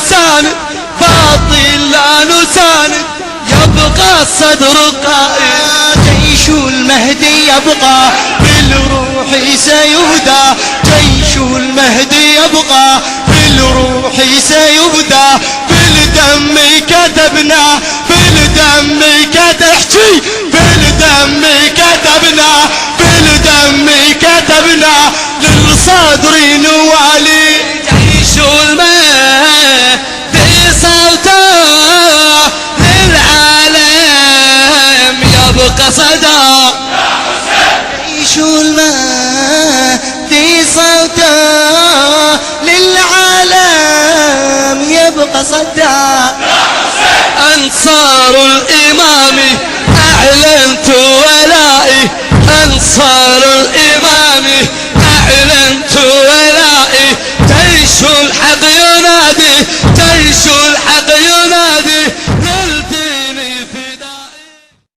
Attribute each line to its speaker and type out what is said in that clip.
Speaker 1: نساند، باطل لا نساند، يبقى الصدر قائد.
Speaker 2: جيش المهدي يبقى بالروح سيهدى، جيش المهدي يبقى بالروح سيهدى، بالدم كتبنا، بالدم كتحكي، بالدم كتبنا، بالدم كتبنا، للصدر نوالي.
Speaker 1: جيش المهدي صوته للعالم يبقى صدى.
Speaker 2: جيش المهدي صوته للعالم يبقى صدى.
Speaker 1: أنصار الإمام أعلنت ولائي، أنصار الإمام